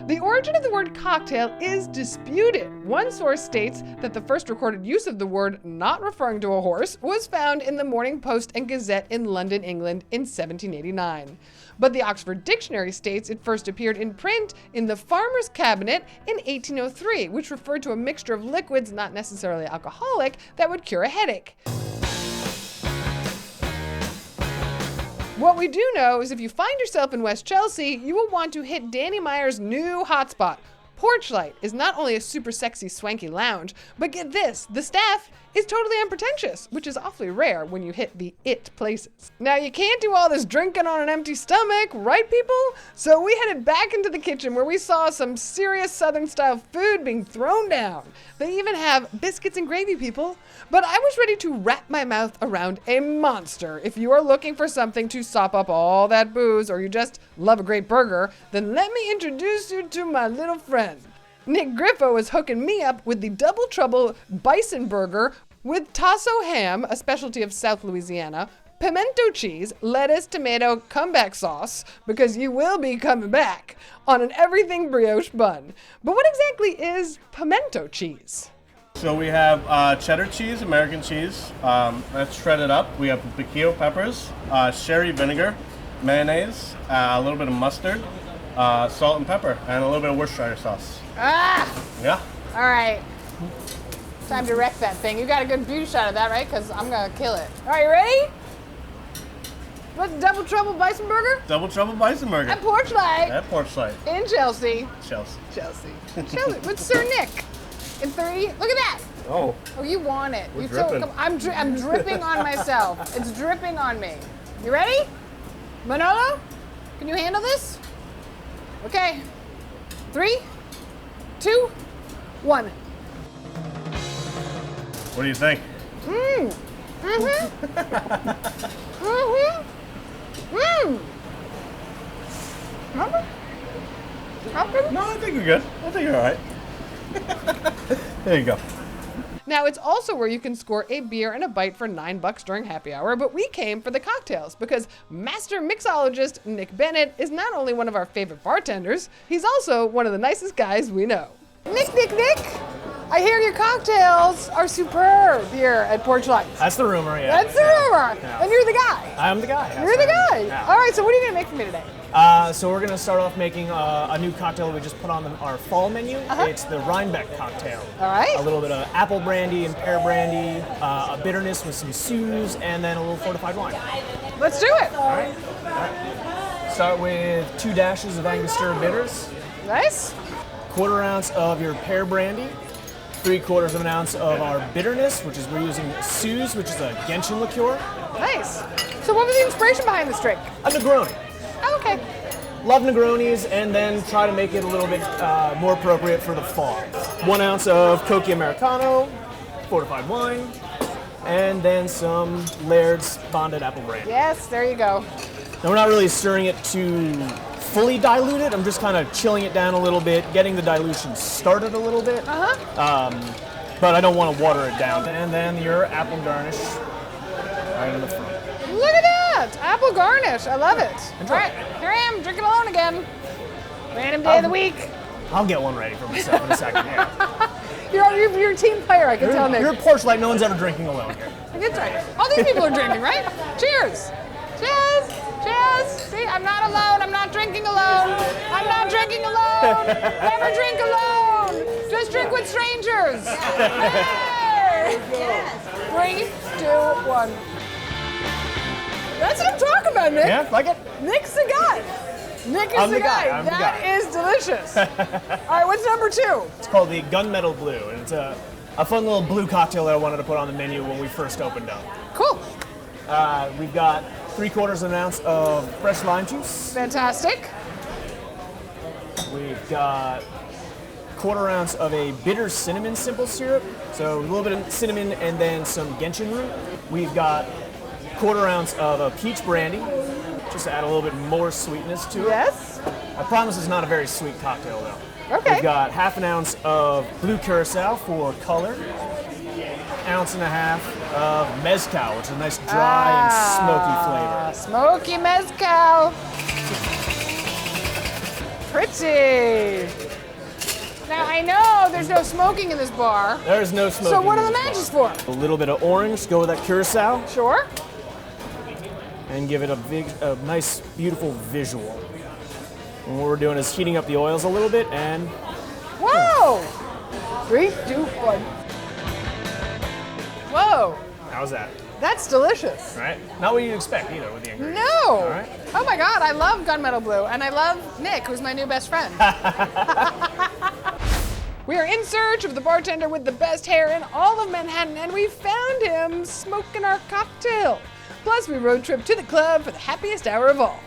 The origin of the word cocktail is disputed. One source states that the first recorded use of the word, not referring to a horse, was found in the Morning Post and Gazette in London, England in 1789. But the Oxford Dictionary states it first appeared in print in the Farmer's Cabinet in 1803, which referred to a mixture of liquids, not necessarily alcoholic, that would cure a headache. What we do know is if you find yourself in West Chelsea, you will want to hit Danny Meyer's new hotspot. Porchlight is not only a super sexy, swanky lounge, but get this, the staff is totally unpretentious, which is awfully rare when you hit the it places. Now, you can't do all this drinking on an empty stomach, right, people? So we headed back into the kitchen where we saw some serious Southern-style food being thrown down. They even have biscuits and gravy, people. But I was ready to wrap my mouth around a monster. If you are looking for something to sop up all that booze, or you just love a great burger, then let me introduce you to my little friend. Nick Griffo is hooking me up with the Double Trouble Bison Burger with Tasso ham, a specialty of South Louisiana, pimento cheese, lettuce, tomato, comeback sauce, because you will be coming back, on an everything brioche bun. But what exactly is pimento cheese? So we have cheddar cheese, American cheese, that's shredded up. We have piquillo peppers, sherry vinegar, mayonnaise, a little bit of mustard, salt and pepper, and a little bit of Worcestershire sauce. Ah! Yeah. All right. Time to wreck that thing. You got a good beauty shot of that, right? Because I'm going to kill it. All right, you ready? What's Double Trouble Bison Burger? Double Trouble Bison Burger. At Porchlight. At Porchlight. In Chelsea. Chelsea. Chelsea. With Sir Nick. In 3. Look at that. Oh. Oh, you want it. We're dripping. I'm dripping on myself. It's dripping on me. You ready? Manolo? Can you handle this? Okay. 3, 2, 1. What do you think? No, I think you're good. I think you're all right. There you go. Now, it's also where you can score a beer and a bite for $9 during happy hour, but we came for the cocktails because master mixologist Nick Bennett is not only one of our favorite bartenders, he's also one of the nicest guys we know. Nick! I hear your cocktails are superb here at Porchlight. That's the rumor, yeah. That's the rumor. Yeah. And you're the guy. I'm the guy. You're the guy. Yeah. All right, so what are you going to make for me today? So we're going to start off making a new cocktail we just put on our fall menu. It's the Rhinebeck Cocktail. All right. A little bit of apple brandy and pear brandy, a bitterness with some Suze, and then a little fortified wine. Let's do it. All right. Start with 2 dashes of Angostura bitters. Nice. 1/4 ounce of your pear brandy. 3/4 of an ounce of our bitterness, which is we're using Suze, which is a gentian liqueur. Nice. So what was the inspiration behind this drink? A Negroni. Oh, okay. Love Negronis, and then try to make it a little bit more appropriate for the fall. 1 ounce of Cochi Americano, fortified wine, and then some Laird's bonded apple brandy. Yes, there you go. Now we're not really stirring it to fully dilute it. I'm just kind of chilling it down a little bit, getting the dilution started a little bit. But I don't want to water it down. And then your apple garnish right in the front. Look at that! Apple garnish. I love it. Enjoy. All right, here I am drinking alone again. Random day of the week. I'll get one ready for myself in a second. Yeah. You're a team player, I can tell, Nick. You're a Porchlight. No one's ever drinking alone here. That's right. All these people are drinking, right? Cheers. Cheers. Cheers. See, I'm not alone. I'm not drinking alone. I'm not drinking alone. Never drink alone. Just drink with strangers. Hey! 3, 2, 1. That's what I'm talking about, Nick. Yeah, like it? Nick's the guy. Nick is I'm the guy. I'm the guy. That is delicious. All right, what's number 2? It's called the Gunmetal Blue, and it's a fun little blue cocktail that I wanted to put on the menu when we first opened up. Cool. We've got 3/4 of an ounce of fresh lime juice. Fantastic. We've got 1/4 ounce of a bitter cinnamon simple syrup. So a little bit of cinnamon and then some gentian root. We've got 1/4 ounce of a peach brandy, just to add a little bit more sweetness to it. Yes. I promise it's not a very sweet cocktail though. Okay. We've got 1/2 ounce of blue curacao for color. 1.5 ounces of mezcal, which is a nice dry and smoky flavor. Smoky mezcal. pretty. Now, I know there's no smoking in this bar. There's no smoking. So what are in the this matches bar. for? A little bit of orange, go with that curacao, Sure. and give it a nice, beautiful visual. And what we're doing is heating up the oils a little bit, and Whoa! 3, 2, 1. Whoa, how's that? that's delicious. Right? Not what you'd expect either with the ingredients. No! All right. Oh my God, I love Gunmetal Blue, and I love Nick, who's my new best friend. We are in search of the bartender with the best hair in all of Manhattan, and we found him smoking our cocktail. Plus, we road trip to the club for the happiest hour of all.